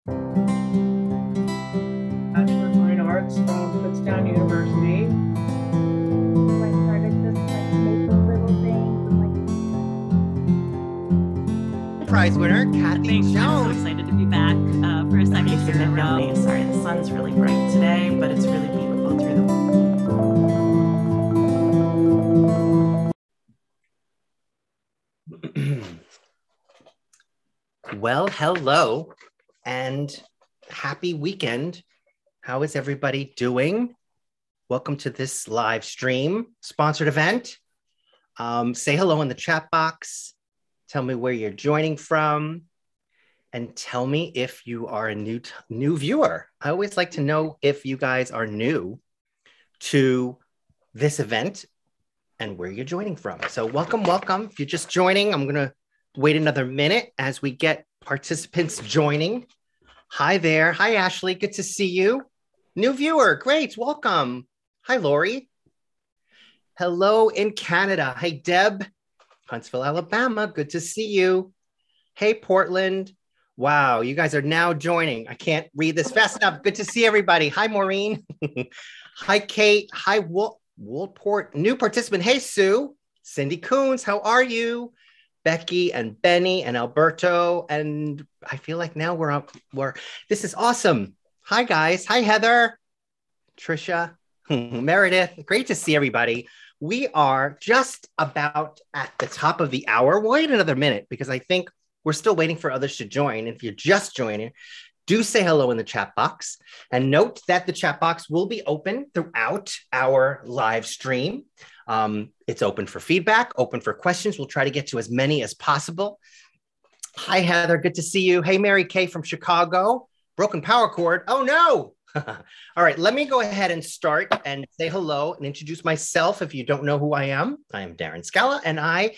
Bachelor of Fine Arts from Kutztown University. I started just like making little things and like prize winner, Kathy Thanks. I'm so Jones. excited to be back for a second year in a row. Sorry, the sun's really bright today, but it's really beautiful through the. Well, hello and happy weekend. How is everybody doing? Welcome to this live stream sponsored event. Say hello in the chat box. Tell me where you're joining from and tell me if you are a new viewer. I always like to know if you guys are new to this event and where you're joining from. So welcome. If you're just joining, I'm going to wait another minute as we get participants joining. Hi there. Hi, Ashley. Good to see you. New viewer. Great. Welcome. Hi, Lori. Hello in Canada. Hey, Deb. Huntsville, Alabama. Good to see you. Hey, Portland. Wow, you guys are now joining. I can't read this fast enough. Good to see everybody. Hi, Maureen. Hi, Kate. Hi, Woolport. New participant. Hey, Sue. Cindy Coons. How are you? Becky and Benny and Alberto. And I feel like now this is awesome. Hi, guys. Hi, Heather. Trisha. Meredith. Great to see everybody. We are just about at the top of the hour. We'll wait another minute because I think we're still waiting for others to join. If you're just joining, do say hello in the chat box and note that the chat box will be open throughout our live stream. It's open for feedback, open for questions. We'll try to get to as many as possible. Hi, Heather. Good to see you. Hey, Mary Kay from Chicago. Broken power cord. Oh, no. All right, let me go ahead and start and say hello and introduce myself. If you don't know who I am Darren Scala, and I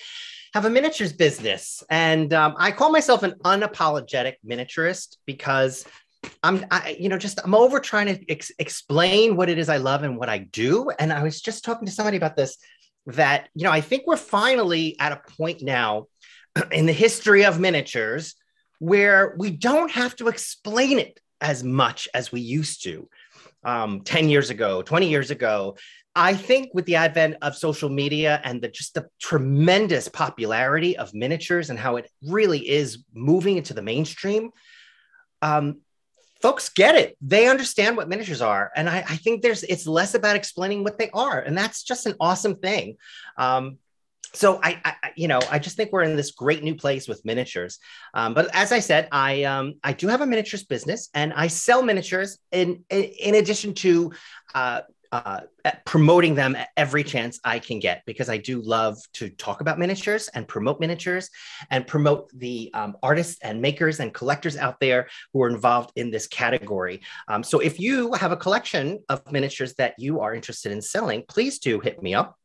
have a miniatures business. And I call myself an unapologetic miniaturist because I'm over trying to explain what it is I love and what I do. And I was just talking to somebody about this, that, I think we're finally at a point now in the history of miniatures where we don't have to explain it as much as we used to 10 years ago, 20 years ago. I think with the advent of social media and the tremendous popularity of miniatures and how it really is moving into the mainstream, folks get it. They understand what miniatures are. And I think it's less about explaining what they are. And that's just an awesome thing. So I just think we're in this great new place with miniatures. But as I said, I do have a miniatures business and I sell miniatures in addition to promoting them every chance I can get, because I do love to talk about miniatures and promote the artists and makers and collectors out there who are involved in this category. So if you have a collection of miniatures that you are interested in selling, please do hit me up.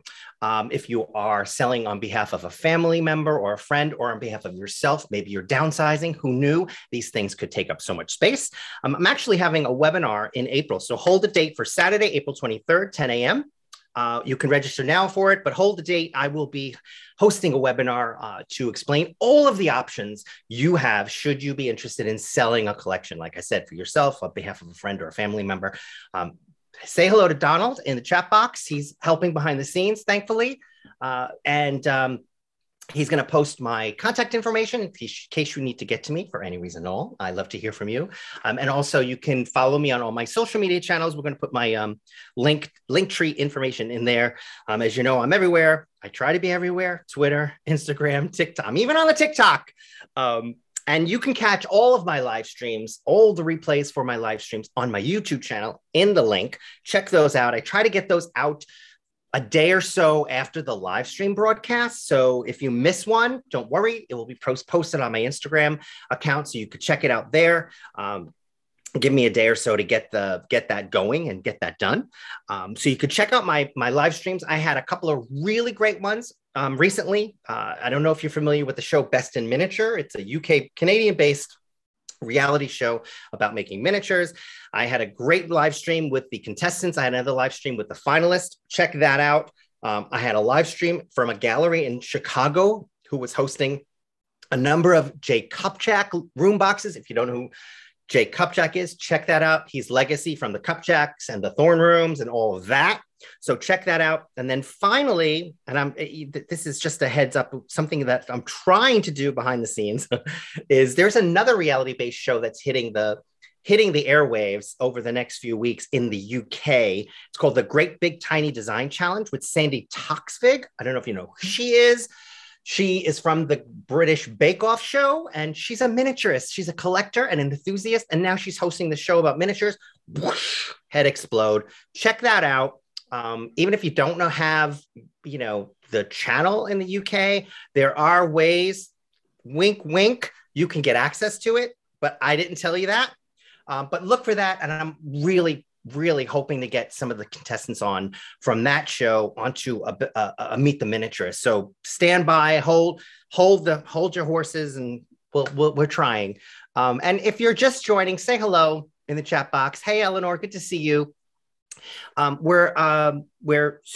If you are selling on behalf of a family member or a friend or on behalf of yourself, maybe you're downsizing, who knew these things could take up so much space? I'm actually having a webinar in April. So hold the date for Saturday, April 23rd, 10 a.m. You can register now for it, but hold the date. I will be hosting a webinar to explain all of the options you have should you be interested in selling a collection, like I said, for yourself, on behalf of a friend or a family member. Say hello to Donald in the chat box. He's helping behind the scenes, thankfully. And he's going to post my contact information in case you need to get to me for any reason at all. I love to hear from you. And also you can follow me on all my social media channels. We're going to put my link tree information in there. As you know, I'm everywhere. I try to be everywhere: Twitter, Instagram, TikTok. I'm even on the TikTok. And you can catch all of my live streams, all the replays for my live streams on my YouTube channel in the link. Check those out. I try to get those out a day or so after the live stream broadcast. So if you miss one, don't worry. It will be posted on my Instagram account, so you could check it out there. Give me a day or so to get that going and get that done. So you could check out my live streams. I had a couple of really great ones recently. I don't know if you're familiar with the show Best in Miniature. It's a Canadian-based reality show about making miniatures. I had a great live stream with the contestants. I had another live stream with the finalists. Check that out. I had a live stream from a gallery in Chicago who was hosting a number of Jay Kupchak room boxes. If you don't know who Jay Cupjack is. Check that out. He's legacy from the Cupjacks and the Thorn Rooms and all of that. So check that out. And then finally, and this is just a heads up, something that I'm trying to do behind the scenes is there's another reality-based show that's hitting the airwaves over the next few weeks in the UK. It's called the Great Big Tiny Design Challenge with Sandy Toksvig. I don't know if you know who she is. She is from the British Bake Off show, and she's a miniaturist. She's a collector and an enthusiast, and now she's hosting the show about miniatures. Whoosh, head explode. Check that out. Even if you don't have the channel in the UK, there are ways, wink, wink, you can get access to it, but I didn't tell you that. But look for that. And I'm really, really hoping to get some of the contestants on from that show onto a Meet the Miniaturist. So stand by, hold your horses, and we're trying. And if you're just joining, say hello in the chat box. Hey, Eleanor, good to see you. So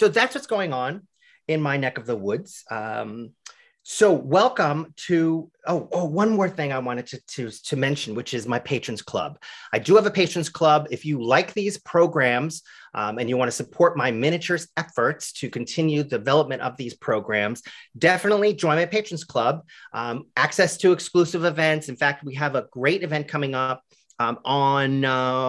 that's what's going on in my neck of the woods. So welcome to, one more thing I wanted to mention, which is my Patrons Club. I do have a Patrons Club. If you like these programs and you want to support my miniatures efforts to continue the development of these programs, definitely join my Patrons Club. Access to exclusive events. In fact, we have a great event coming up on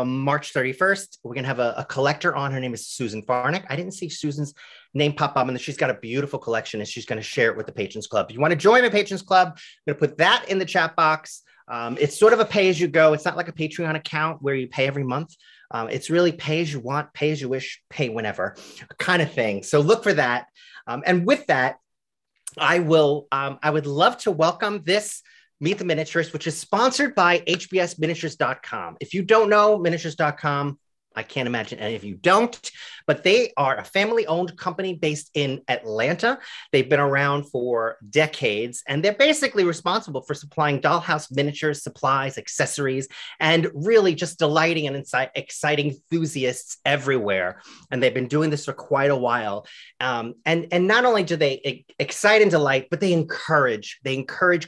March 31st. We're going to have a collector on. Her name is Susan Farnick. I didn't see Susan's name pop up, and she's got a beautiful collection, and she's going to share it with the Patrons Club. If you want to join my Patrons Club, I'm going to put that in the chat box. It's sort of a pay-as-you-go. It's not like a Patreon account where you pay every month. It's really pay as you want, pay as you wish, pay whenever kind of thing. So look for that. And with that, I would love to welcome this Meet the Miniaturist, which is sponsored by hbsminiatures.com. If you don't know miniatures.com, I can't imagine any of you don't, but they are a family-owned company based in Atlanta. They've been around for decades, and they're basically responsible for supplying dollhouse miniatures, supplies, accessories, and really just delighting and exciting enthusiasts everywhere. And they've been doing this for quite a while. And not only do they excite and delight, but they encourage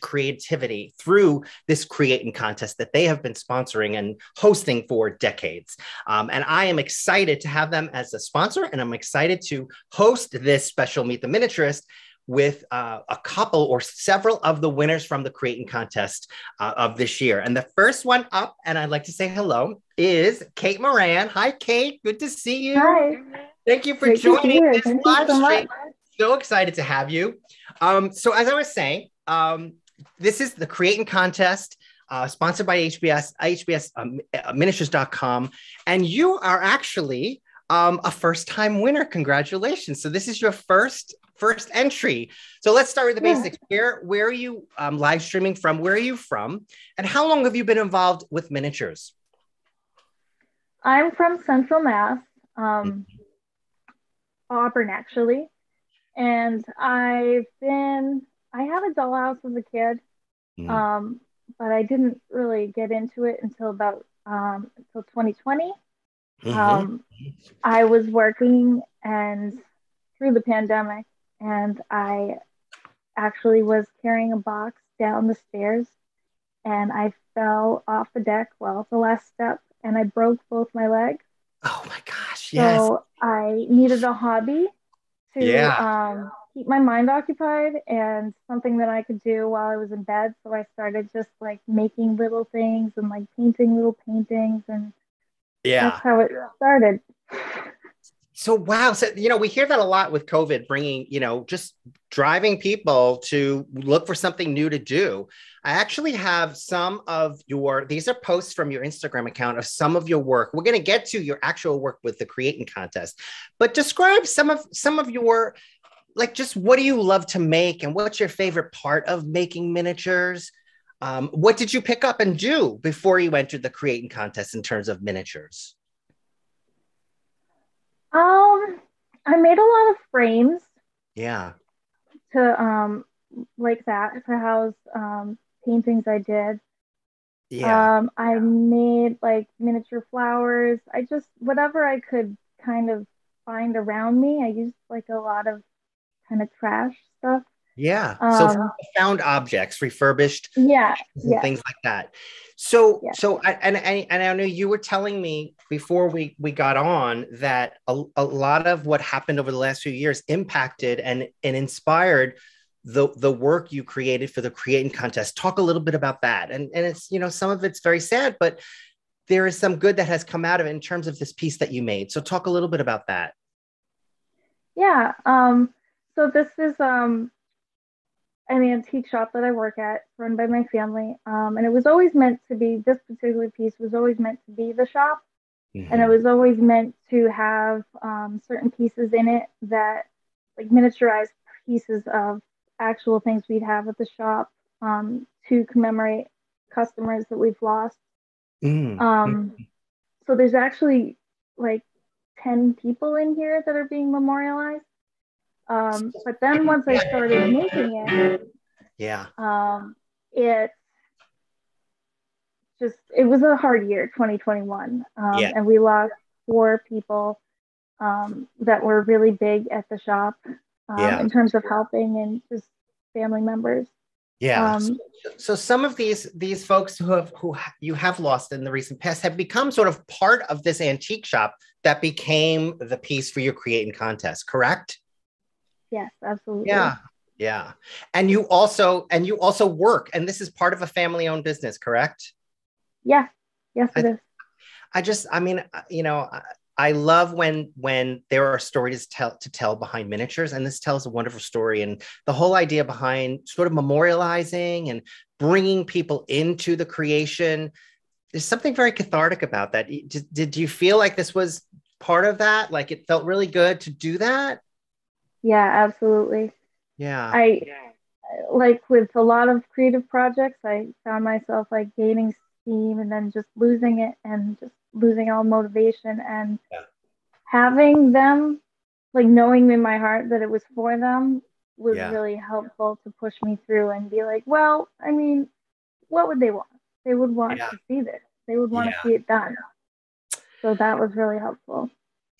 creativity through this Creatin contest that they have been sponsoring and hosting for decades. And I am excited to have them as a sponsor, and I'm excited to host this special Meet the Miniaturist with a couple or several of the winners from the Creatin contest of this year. And the first one up, and I'd like to say hello, is Kate Moran. Hi, Kate. Good to see you. Hi. Thank you for Great to joining hear. this Thank you live so stream. much. So excited to have you. So as I was saying, this is the Creatin contest. Sponsored by hbsminiatures.com. And you are actually a first-time winner. Congratulations. So this is your first entry. So let's start with the basics. Where are you live streaming from? Where are you from? And how long have you been involved with miniatures? I'm from Central Mass, Auburn, actually. And I had a dollhouse as a kid. But I didn't really get into it until about until 2020. I was working and through the pandemic, and I actually was carrying a box down the stairs, and I fell off the deck, the last step, and I broke both my legs. Oh my gosh! Yes. So I needed a hobby to keep my mind occupied and something that I could do while I was in bed. So I started just like making little things and like painting little paintings, and that's how it started. So, wow. So, we hear that a lot with COVID bringing, just driving people to look for something new to do. I actually have these are posts from your Instagram account of some of your work. We're going to get to your actual work with the Creatin contest, but describe some of your, like, just what do you love to make, and what's your favorite part of making miniatures? What did you pick up and do before you entered the Creatin contest in terms of miniatures? I made a lot of frames. Yeah. To like that to house paintings I did. Yeah. I made like miniature flowers. I just whatever I could kind of find around me. I used like a lot of kind of trash stuff. Yeah. So found objects, refurbished, Yeah. and things like that. So, I know you were telling me before we got on that a lot of what happened over the last few years impacted and inspired the work you created for the Creatin contest. Talk a little bit about that. And it's, some of it's very sad, but there is some good that has come out of it in terms of this piece that you made. So talk a little bit about that. Yeah. So this is an antique shop that I work at, run by my family. And it was always meant to be, this particular piece was always meant to be the shop. Mm-hmm. And it was always meant to have certain pieces in it that, like miniaturized pieces of actual things we'd have at the shop to commemorate customers that we've lost. Mm-hmm. So there's actually like 10 people in here that are being memorialized. But then once I started making it, it was a hard year, 2021. And we lost 4 people that were really big at the shop in terms of helping and just family members. Yeah. So some of these folks who you have lost in the recent past have become sort of part of this antique shop that became the piece for your Creatin contest, correct? Yes, absolutely. Yeah. Yeah. And you also work, and this is part of a family-owned business, correct? Yeah. Yes, it is. I love when there are stories to tell behind miniatures, and this tells a wonderful story. And the whole idea behind sort of memorializing and bringing people into the creation, there's something very cathartic about that. Did you feel like this was part of that? Like it felt really good to do that? Yeah, absolutely. Yeah. Like with a lot of creative projects, I found myself like gaining steam and then just losing it and just losing all motivation, and having them, like knowing in my heart that it was for them was really helpful to push me through and be like, well, I mean, what would they want? They would want to see this. They would want to see it done. So that was really helpful.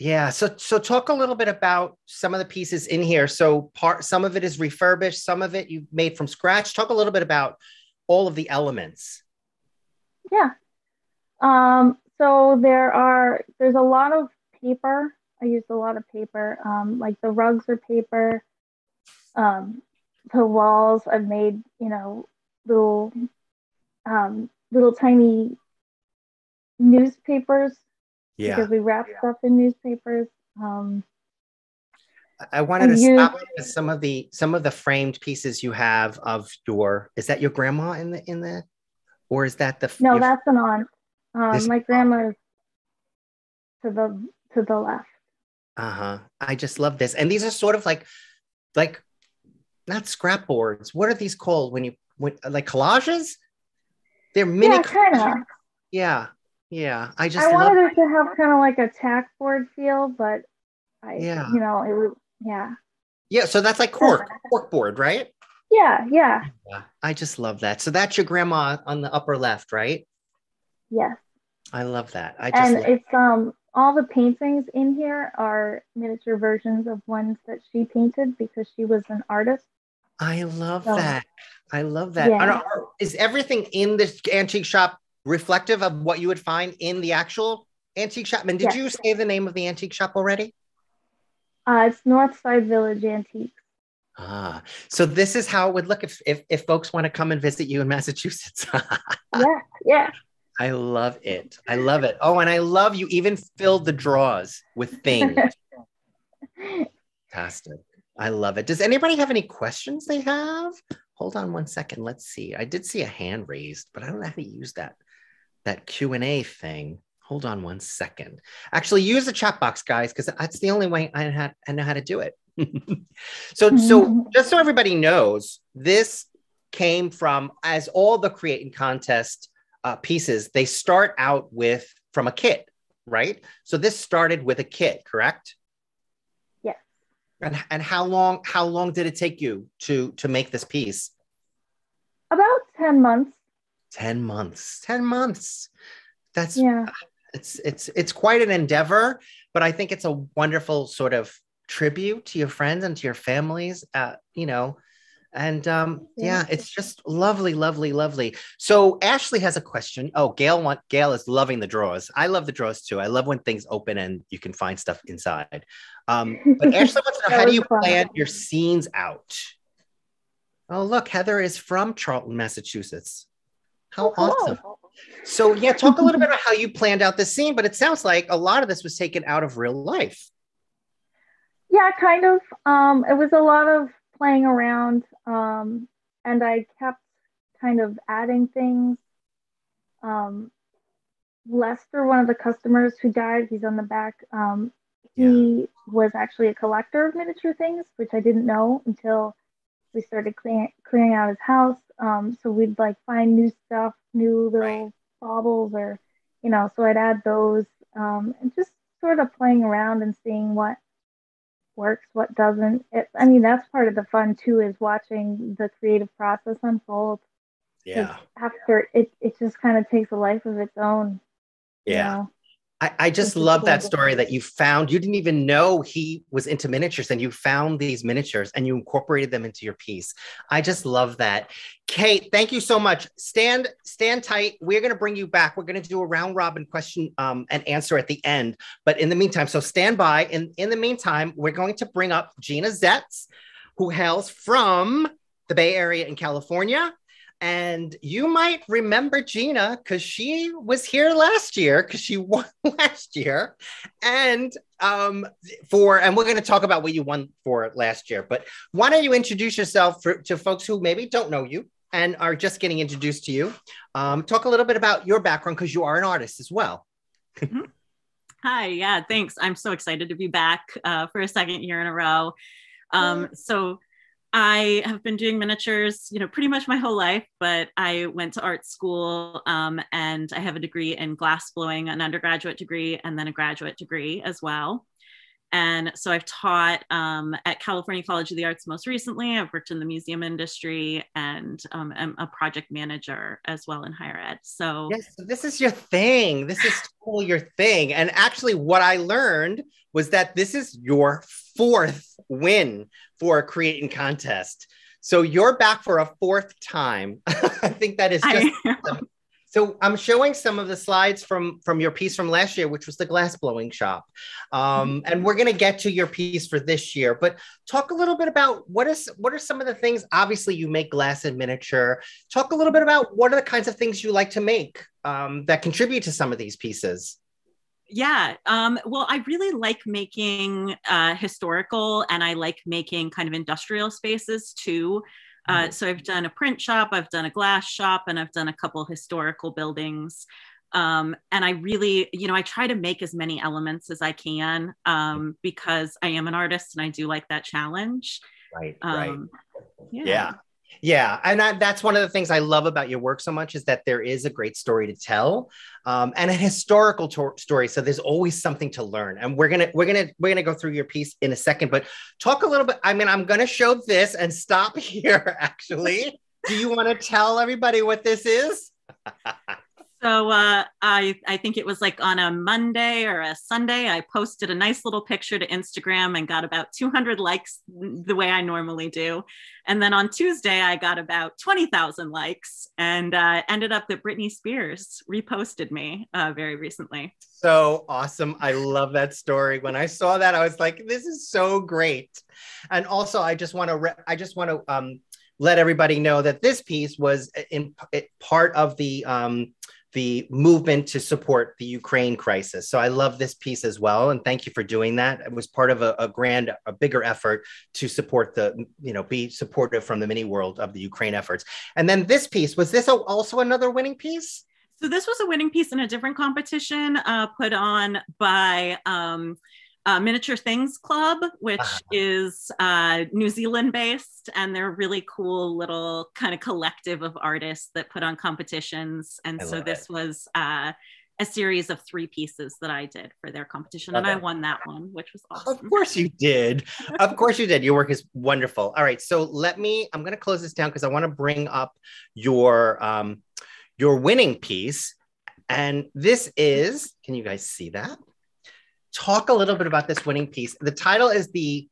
Yeah. So talk a little bit about some of the pieces in here. So some of it is refurbished, some of it you made from scratch. Talk a little bit about all of the elements. Yeah. So there's a lot of paper. I used a lot of paper. Like the rugs are paper. The walls I've made, little tiny newspapers. Yeah. Because we wrap stuff in newspapers. I wanted to stop with some of the framed pieces you have of is that your grandma in the, or is that No, that's an aunt. My grandma's to the left. I just love this. And these are sort of like not scrap boards. What are these called when like collages? They're mini. Yeah, kind of. Yeah. Yeah. I wanted it to have kind of like a tack board feel, but it was, Yeah. So that's like cork board, right? Yeah. I just love that. So that's your grandma on the upper left, right? Yes. I love that. It's all the paintings in here are miniature versions of ones that she painted because she was an artist. I love that. I love that. Yeah. Is everything in this antique shop reflective of what you would find in the actual antique shop? And did you say the name of the antique shop already? It's Northside Village Antiques. So this is how it would look if folks want to come and visit you in Massachusetts. Yeah. I love it. Oh, and I love you even filled the drawers with things. Fantastic. I love it. Does anybody have any questions they have? Hold on one second. Let's see. I did see a hand raised, but I don't know how to use that Q&A thing. Hold on one second. Actually, use the chat box, guys, because that's the only way I know how to do it. So just so everybody knows, this came from, as all the Creatin contest pieces, they start out from a kit, right? So this started with a kit, correct? Yes. And how long did it take you to make this piece? About 10 months. 10 months. That's it's quite an endeavor, but I think it's a wonderful sort of tribute to your friends and to your families. And yeah, it's just lovely, lovely, lovely. So Ashley has a question. Oh, Gail is loving the drawers. I love the drawers too. I love when things open and you can find stuff inside. But Ashley wants to know, how do you plan your scenes out? Oh, look, Heather is from Charlton, Massachusetts. How awesome. So yeah, talk a little bit about how you planned out this scene, but it sounds like a lot of this was taken out of real life. Yeah, kind of. It was a lot of playing around, and I kept kind of adding things. Lester, one of the customers who died, he's on the back. He was actually a collector of miniature things, which I didn't know until we started clearing out his house. So we'd like find new stuff, new little baubles, or so I'd add those, and just sort of playing around and seeing what works, what doesn't. That's part of the fun too, is watching the creative process unfold. Yeah. After it just kind of takes a life of its own. Yeah. I just love that story that you found. You didn't even know he was into miniatures, and you found these miniatures and you incorporated them into your piece. I just love that. Kate, thank you so much. Stand tight. We're going to bring you back. We're going to do a round robin question and answer at the end. But in the meantime, so stand by. And in the meantime, we're going to bring up Gina Zetz, who hails from the Bay Area in California. And you might remember Gina because she was here last year, because she won last year. And we're going to talk about what you won for last year. But why don't you introduce yourself to folks who maybe don't know you and are just getting introduced to you. Talk a little bit about your background, because you are an artist as well. Hi, yeah, thanks. I'm so excited to be back for a second year in a row. So I have been doing miniatures, pretty much my whole life, but I went to art school and I have a degree in glass blowing, an undergraduate degree, and then a graduate degree as well. And so I've taught at California College of the Arts most recently. I've worked in the museum industry, and I'm a project manager as well in higher ed. So yes, so this is your thing. This is totally your thing. And actually what I learned was that this is your 4th win for a Creatin contest. So you're back for a 4th time. I think that is just awesome. So I'm showing some of the slides from your piece from last year, which was the glass blowing shop. And we're going to get to your piece for this year, but talk a little bit about what are some of the things. Obviously you make glass and miniature. Talk a little bit about what are the kinds of things you like to make that contribute to some of these pieces. Yeah, well, I really like making historical, and I like making kind of industrial spaces too. So I've done a print shop, I've done a glass shop, and I've done a couple historical buildings. And I really, I try to make as many elements as I can because I am an artist and I do like that challenge. Right. Yeah. And that's one of the things I love about your work so much, is that there is a great story to tell and a historical story. So there's always something to learn. And we're going to go through your piece in a second, but talk a little bit. I'm going to show this and stop here. Actually, do you want to tell everybody what this is? So I think it was like on a Monday or a Sunday, I posted a nice little picture to Instagram and got about 200 likes the way I normally do. And then on Tuesday, I got about 20,000 likes, and ended up that Britney Spears reposted me very recently. So awesome. I love that story. When I saw that, I was like, this is so great. And also, I just want to let everybody know that this piece was part of the movement to support the Ukraine crisis. So I love this piece as well. And thank you for doing that. It was part of a bigger effort to support be supportive from the mini world of the Ukraine efforts. And then this piece, was this also another winning piece? So this was a winning piece in a different competition put on by Miniature Things Club, which is New Zealand based, and they're a really cool little kind of collective of artists that put on competitions. And so this was a series of 3 pieces that I did for their competition, and I won that one, which was awesome. Of course you did. Of course you did. Your work is wonderful. All right, so I'm going to close this down because I want to bring up your winning piece. And this is, can you guys see that? Talk a little bit about this winning piece. The title is The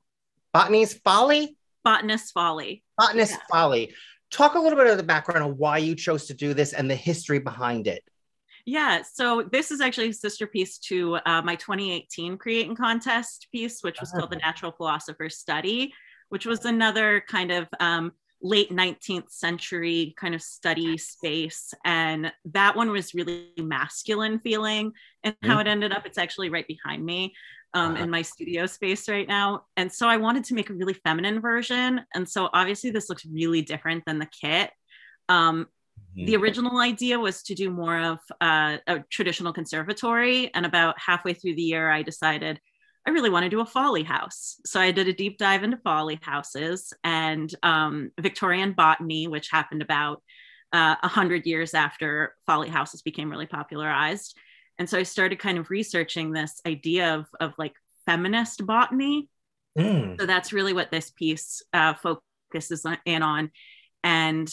Botanist's Folly. Botanist's Folly. Botanist Folly. Talk a little bit of the background on why you chose to do this and the history behind it. Yeah, so this is actually a sister piece to my 2018 Creatin contest piece, which was called The Natural Philosopher's Study, which was another kind of late 19th century kind of study space. And that one was really masculine feeling. And how it ended up, it's actually right behind me in my studio space right now. And so I wanted to make a really feminine version. And so obviously this looks really different than the kit. The original idea was to do more of a traditional conservatory. And about halfway through the year, I decided I really want to do a folly house. So I did a deep dive into folly houses and Victorian botany, which happened about 100 years after folly houses became really popularized. And so I started kind of researching this idea of like feminist botany. So that's really what this piece focuses in on. And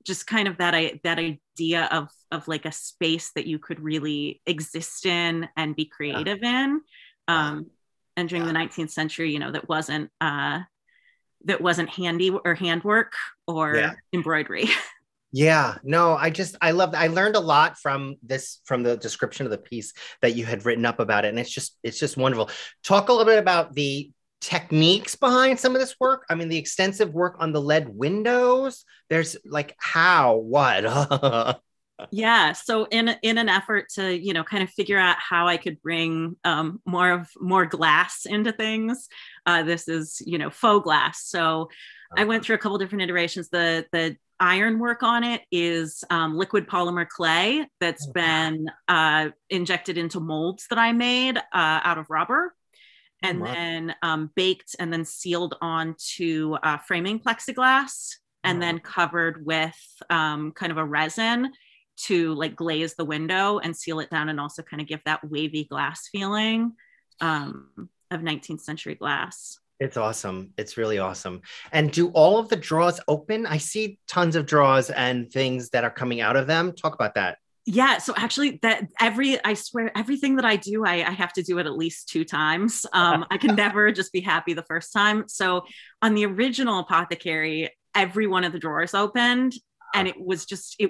just kind of that idea of like a space that you could really exist in and be creative in. And during the 19th century, you know, that wasn't handy or handwork or embroidery. Yeah, no, I love that. I learned a lot from the description of the piece that you had written up about it. And it's just wonderful. Talk a little bit about the techniques behind some of this work. I mean, the extensive work on the lead windows. There's like what? Yeah. So in an effort to, you know, kind of figure out how I could bring more glass into things, this is, you know, faux glass. So I went through a couple different iterations. The iron work on it is liquid polymer clay that's been injected into molds that I made out of rubber. And then baked and then sealed onto framing plexiglass and then covered with kind of a resin to like glaze the window and seal it down and also kind of give that wavy glass feeling of 19th century glass. It's awesome. It's really awesome. And do all of the drawers open? I see tons of drawers and things that are coming out of them. Talk about that. Yeah, so actually I swear everything that I do, I have to do it at least 2 times. I can never just be happy the first time. So on the original apothecary, every one of the drawers opened and it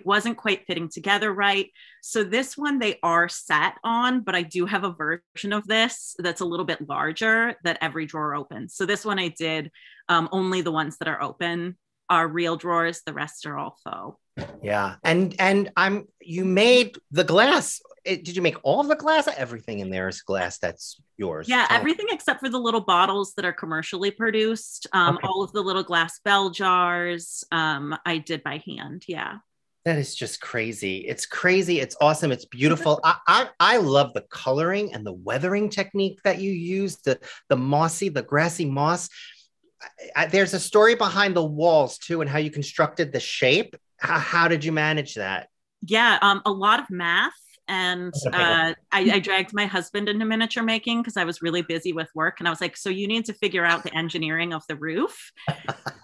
wasn't quite fitting together right. So this one they are set on, but I do have a version of this that's a little bit larger that every drawer opens. So this one I did only the ones that are open are real drawers. The rest are all faux. Yeah. And you made the glass. Did you make all of the glass? Everything in there is glass that's yours. Yeah, everything except for the little bottles that are commercially produced. All of the little glass bell jars, I did by hand. Yeah. That is just crazy. It's crazy. It's awesome. It's beautiful. I love the coloring and the weathering technique that you use, the grassy moss. There's a story behind the walls too, and how you constructed the shape. How did you manage that? Yeah, a lot of math. And I dragged my husband into miniature making because I was really busy with work. And I was like, so you need to figure out the engineering of the roof.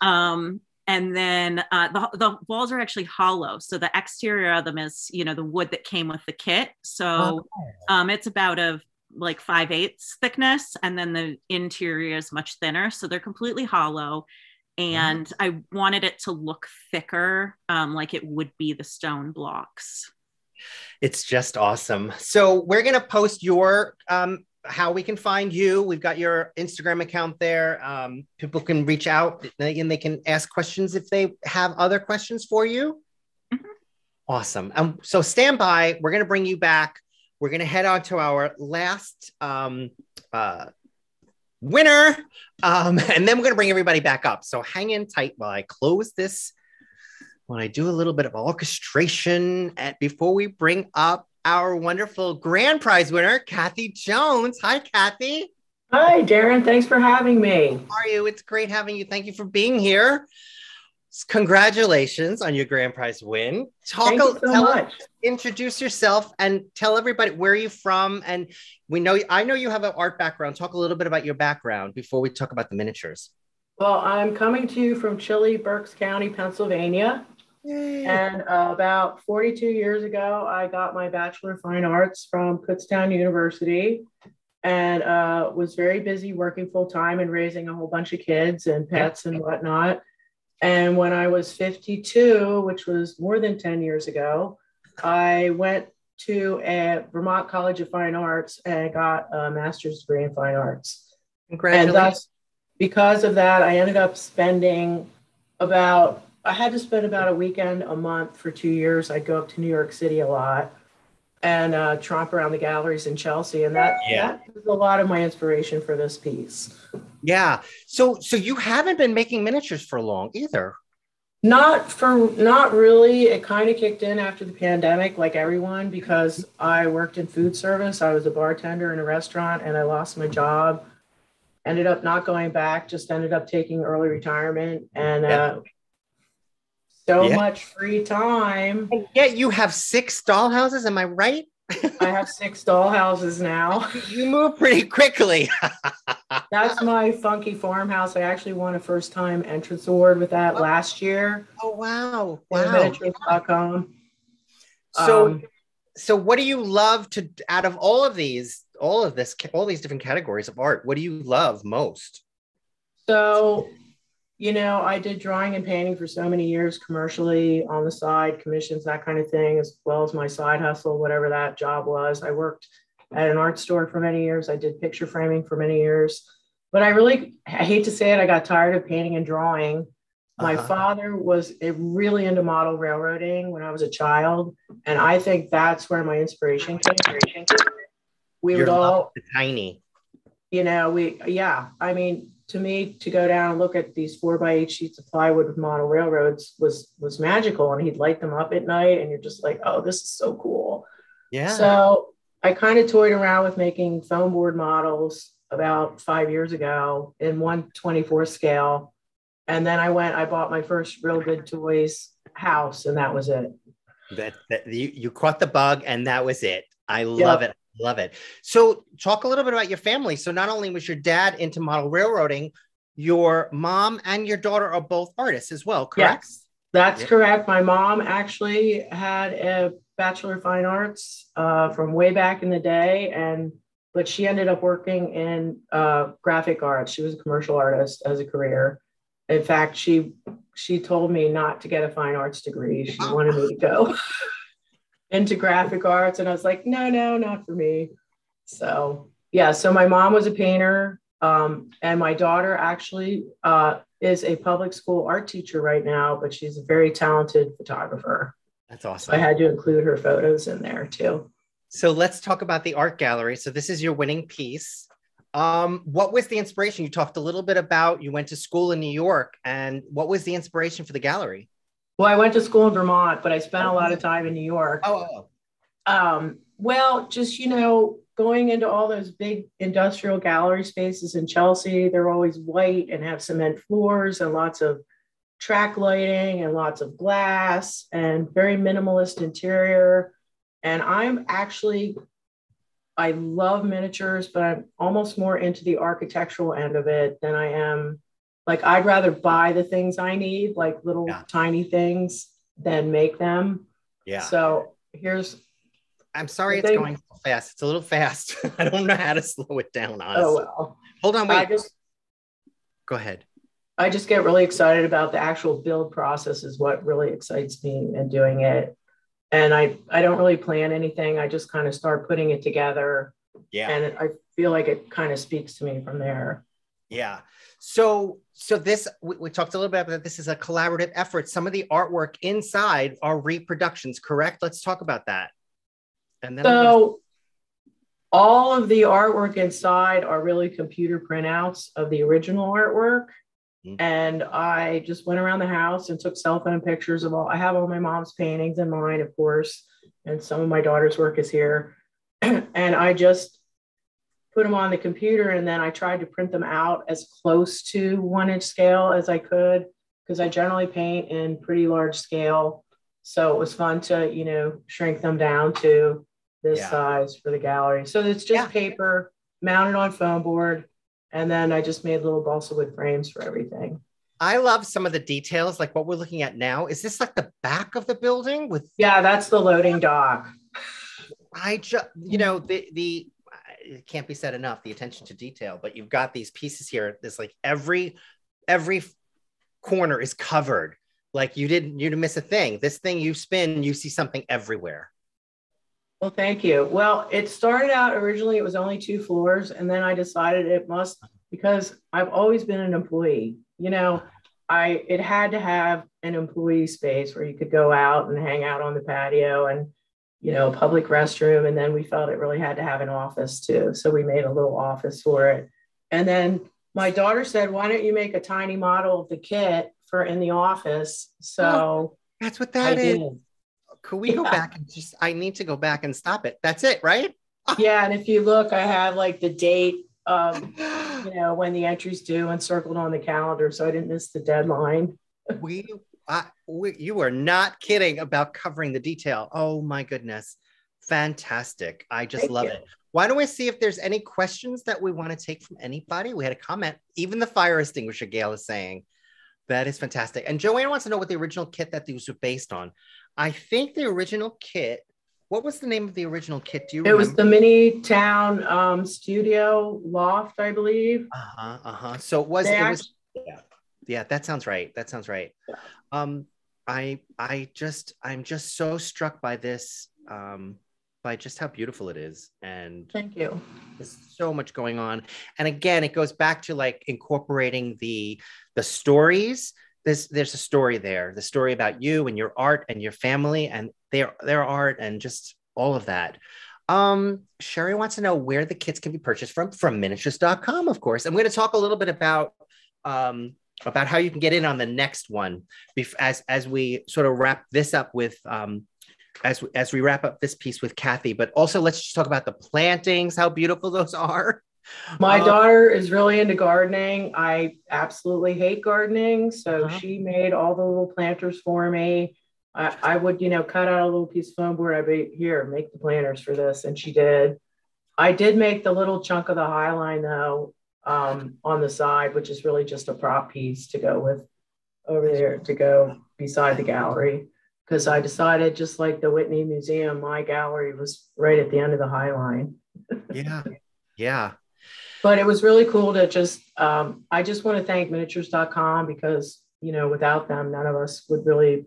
And then the walls are actually hollow. So the exterior of them is, you know, the wood that came with the kit. So it's about like 5/8 thickness. And then the interior is much thinner. So they're completely hollow. And I wanted it to look thicker, like it would be the stone blocks. It's just awesome. So we're going to post your, how we can find you. We've got your Instagram account there. People can reach out and they can ask questions if they have other questions for you. Mm-hmm. Awesome. So stand by. We're going to bring you back. We're going to head on to our last winner. And then we're going to bring everybody back up. So hang in tight while I close this. When I do a little bit of orchestration before we bring up our wonderful grand prize winner, Kathy Jones. Hi, Kathy. Hi, Darren. Thanks for having me. How are you? It's great having you. Thank you for being here. Congratulations on your grand prize win. Thank you so much. Introduce yourself and tell everybody where you're from. And I know you have an art background. Talk a little bit about your background before we talk about the miniatures. Well, I'm coming to you from chilly Berks County, Pennsylvania. Yay. And about 42 years ago, I got my Bachelor of Fine Arts from Kutztown University and was very busy working full time and raising a whole bunch of kids and pets and whatnot. And when I was 52, which was more than 10 years ago, I went to a Vermont College of Fine Arts and got a master's degree in fine arts. Congratulations. And thus, because of that, I ended up I had to spend about a weekend a month for 2 years. I'd go up to New York City a lot and tromp around the galleries in Chelsea. And that was a lot of my inspiration for this piece. Yeah. So you haven't been making miniatures for long either. Not really. It kind of kicked in after the pandemic, like everyone, because I worked in food service. I was a bartender in a restaurant and I lost my job. Ended up not going back, just ended up taking early retirement and much free time. And yet you have 6 dollhouses, am I right? I have 6 dollhouses now. You move pretty quickly. That's my funky farmhouse. I actually won a first time entrance award with that last year. Oh, wow. Miniaturist.com. So what do you love out of all these different categories of art, what do you love most? So, I did drawing and painting for so many years commercially on the side, commissions, that kind of thing, as well as my side hustle, whatever that job was. I worked at an art store for many years. I did picture framing for many years. But I hate to say it, I got tired of painting and drawing. My father was really into model railroading when I was a child. And I think that's where my inspiration came. We would all tiny. I mean, to me, to go down and look at these 4x8 sheets of plywood with model railroads was magical. And he'd light them up at night and you're just like, oh, this is so cool. Yeah. So I kind of toyed around with making foam board models about 5 years ago in 1/24 scale. And then I bought my first Real Good Toys house and that was it. You caught the bug and that was it. I love it. Love it. So talk a little bit about your family. So not only was your dad into model railroading, your mom and your daughter are both artists as well, correct? Yes, that's correct. My mom actually had a Bachelor of Fine Arts from way back in the day, but she ended up working in graphic arts. She was a commercial artist as a career. In fact, she told me not to get a fine arts degree. She wanted me to go into graphic arts. And I was like, no, not for me. So my mom was a painter. And my daughter actually is a public school art teacher right now, but she's a very talented photographer. That's awesome. So I had to include her photos in there too. So let's talk about the art gallery. So this is your winning piece. What was the inspiration? You talked a little bit about, you went to school in New York, and what was the inspiration for the gallery? Well, I went to school in Vermont, but I spent a lot of time in New York. Well, just, going into all those big industrial gallery spaces in Chelsea, they're always white and have cement floors and lots of track lighting and lots of glass and very minimalist interior. And I love miniatures, but I'm almost more into the architectural end of it than I am. Like, I'd rather buy the things I need, like little tiny things, than make them. Yeah. So I'm sorry it's going so fast. It's a little fast. I don't know how to slow it down, honestly. Oh, well. Hold on, wait. Go ahead. I just get really excited about the actual build process is what really excites me in doing it. And I don't really plan anything. I just kind of start putting it together. Yeah. And I feel like it kind of speaks to me from there. Yeah. So this, we talked a little bit about that. This is a collaborative effort. Some of the artwork inside are reproductions, correct? Let's talk about that. And then all of the artwork inside are really computer printouts of the original artwork. Mm-hmm. And I just went around the house and took cell phone pictures of I have all my mom's paintings and mine, of course, and some of my daughter's work is here. And I just put them on the computer, and then I tried to print them out as close to 1-inch scale as I could, because I generally paint in pretty large scale. So it was fun to, shrink them down to this size for the gallery. So it's just paper mounted on foam board. And then I just made little balsa wood frames for everything. I love some of the details, like what we're looking at now. Is this like the back of the building with? Yeah, that's the loading dock. I just, it can't be said enough, the attention to detail, but you've got these pieces here. There's like every corner is covered. Like you didn't miss a thing. This thing you spin, you see something everywhere. Well, thank you. Well, it started out originally, it was only 2 floors. And then I decided it must, because I've always been an employee, you know, it had to have an employee space where you could go out and hang out on the patio and, you know, public restroom. And then we felt it really had to have an office too. So we made a little office for it. And then my daughter said, why don't you make a tiny model of the kit for in the office? So that's what that is. Could we go back and I need to go back and stop it. That's it, right? Yeah. And if you look, I have like the date of, you know, when the entry's due and circled on the calendar. So I didn't miss the deadline. You are not kidding about covering the detail. Oh my goodness. Fantastic. I just love it. Why don't we see if there's any questions that we want to take from anybody? We had a comment, even the fire extinguisher, Gail is saying. That is fantastic. And Joanne wants to know what the original kit that these were based on. I think the original kit, what was the name of the original kit? Do you remember? It was the Mini Town Studio Loft, I believe. So it was, yeah, that sounds right. That sounds right. I'm just so struck by this, by just how beautiful it is. And thank you. There's so much going on. And again, it goes back to like incorporating the stories. There's a story there, the story about you and your art and your family and their art and just all of that. Sherry wants to know where the kits can be purchased from miniatures.com, of course. I'm going to talk a little bit about how you can get in on the next one as we sort of wrap this up with as we wrap up this piece with Kathy, but also let's just talk about the plantings, how beautiful those are. My daughter is really into gardening. I absolutely hate gardening. So she made all the little planters for me. I would, you know, cut out a little piece of foam board. I'd be here, make the planters for this. And she did. I did make the little chunk of the high line though, on the side, which is really just a prop piece to go with over there to go beside the gallery. Because I decided, just like the Whitney Museum, my gallery was right at the end of the high line. Yeah. But it was really cool to just, I just want to thank miniatures.com because, you know, without them, none of us would really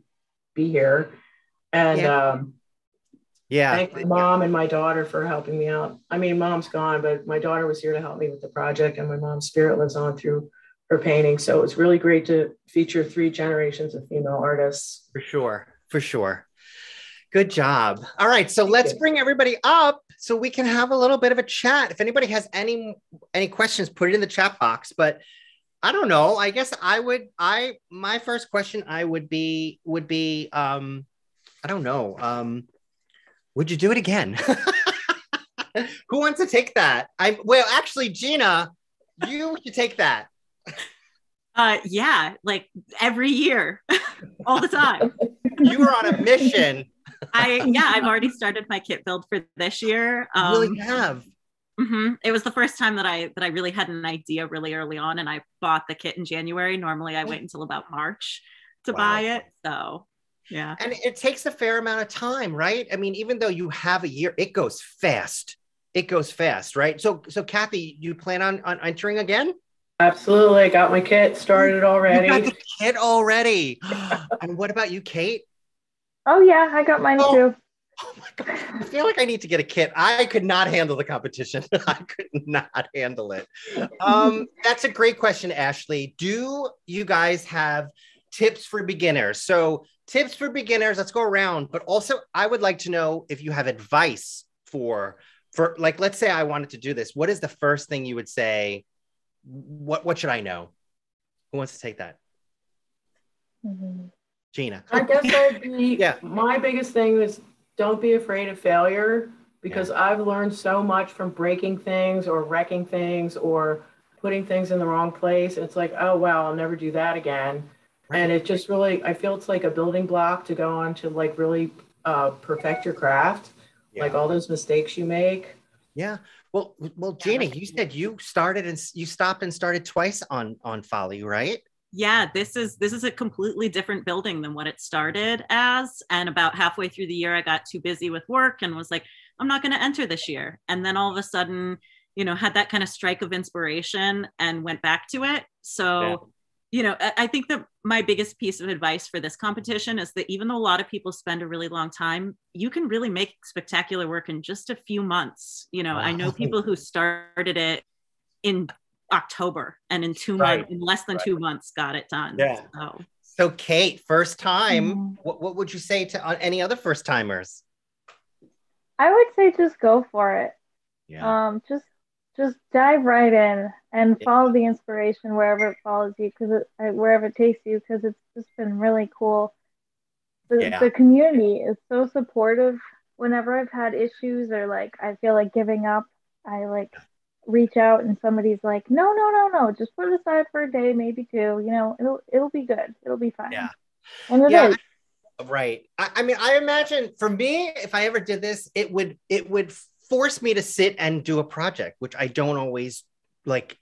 be here. And thank my mom and my daughter for helping me out. I mean, mom's gone, but my daughter was here to help me with the project, and my mom's spirit lives on through her painting. So it was really great to feature 3 generations of female artists. For sure. Good job. All right. So let's bring everybody up so we can have a little bit of a chat. If anybody has any questions, put it in the chat box. But I don't know. I guess my first question would be, I don't know. Would you do it again? Who wants to take that? Well, actually, Gina, you should take that. Yeah, like every year, all the time. You were on a mission. I've already started my kit build for this year. You really have. It was the first time that I really had an idea really early on, and I bought the kit in January. Normally I wait until about March to buy it. So yeah. And it takes a fair amount of time, right? I mean, even though you have a year, it goes fast. Right? So Kathy, you plan on entering again? Absolutely. I got my kit started already. You got the kit already. And what about you, Kate? Oh yeah, I got mine too. Oh my God. I feel like I need to get a kit. I could not handle the competition. I could not handle it. That's a great question, Ashley. Do you guys have tips for beginners? So tips for beginners, let's go around. But also I would like to know if you have advice for like, let's say I wanted to do this. What is the first thing you would say? What should I know? Who wants to take that? Gina. I guess my biggest thing is don't be afraid of failure, because I've learned so much from breaking things or wrecking things or putting things in the wrong place. It's like, oh, wow, I'll never do that again. Right. And it just really, I feel it's like a building block to go on to like really perfect your craft, like all those mistakes you make. Yeah. Well, Gina, you said you stopped and started twice on Folly, right? Yeah, this is a completely different building than what it started as. And about halfway through the year, I got too busy with work and was like, I'm not going to enter this year. And then all of a sudden, you know, had that kind of strike of inspiration and went back to it. So you know, I think that my biggest piece of advice for this competition is that even though a lot of people spend a really long time, you can really make spectacular work in just a few months. You know, I know people who started it in October and in 2 months, in less than 2 months, got it done. Yeah. So Kate, first time, what would you say to any other first timers? I would say just go for it. Yeah. Just dive right in and follow the inspiration wherever it follows you, wherever it takes you, because it's just been really cool. The community is so supportive. Whenever I've had issues or like I feel like giving up, I like reach out and somebody's like, no, just put it aside for a day, maybe two. You know, it'll be good. It'll be fine. Yeah, and it is. Right. I mean, I imagine for me, if I ever did this, it would force me to sit and do a project, which I don't always like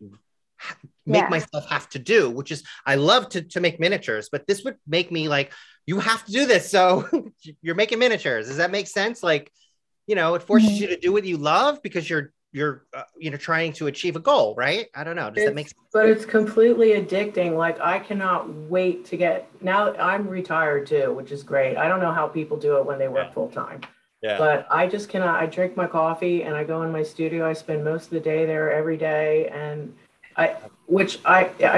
make myself have to do, which is, I love to make miniatures, but this would make me like, you have to do this. So you're making miniatures. Does that make sense? Like, you know, it forces you to do what you love because you're trying to achieve a goal, right? I don't know. Does that make sense? But it's completely addicting. Like, I cannot wait to now I'm retired too, which is great. I don't know how people do it when they work full time. Yeah. But I just cannot. I drink my coffee and I go in my studio. I spend most of the day there every day, and I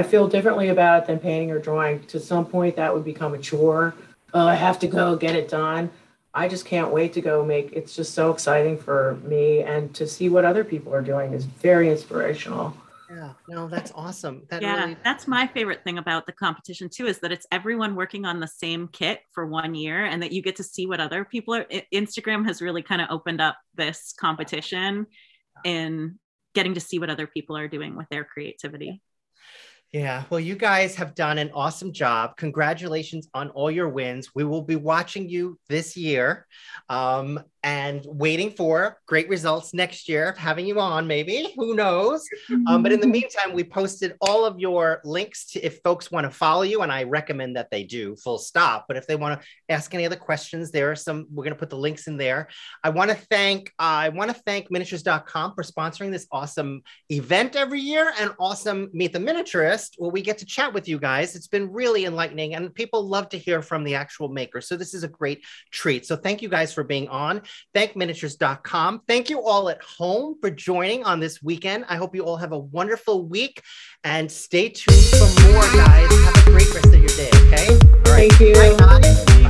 feel differently about it than painting or drawing. To some point, that would become a chore. I have to go get it done. I just can't wait to go make. It's just so exciting for me, and to see what other people are doing is very inspirational. Yeah, no, that's awesome. That's my favorite thing about the competition too, is that it's everyone working on the same kit for 1 year, and that you get to see what other people are. Instagram has really kind of opened up this competition in getting to see what other people are doing with their creativity. Yeah, well, you guys have done an awesome job. Congratulations on all your wins. We will be watching you this year and waiting for great results next year, having you on maybe, who knows? But in the meantime, we posted all of your links to if folks want to follow you, and I recommend that they do, full stop. But if they want to ask any other questions, we're going to put the links in there. I want to thank miniatures.com for sponsoring this awesome event every year, and awesome Meet the Miniaturist, where we get to chat with you guys. It's been really enlightening, and people love to hear from the actual makers. So this is a great treat. So thank you guys for being on. Thank miniatures.com. Thank you all at home for joining on this weekend. I hope you all have a wonderful week, and stay tuned for more, guys. Have a great rest of your day, okay? All right. Thank you. Bye, guys.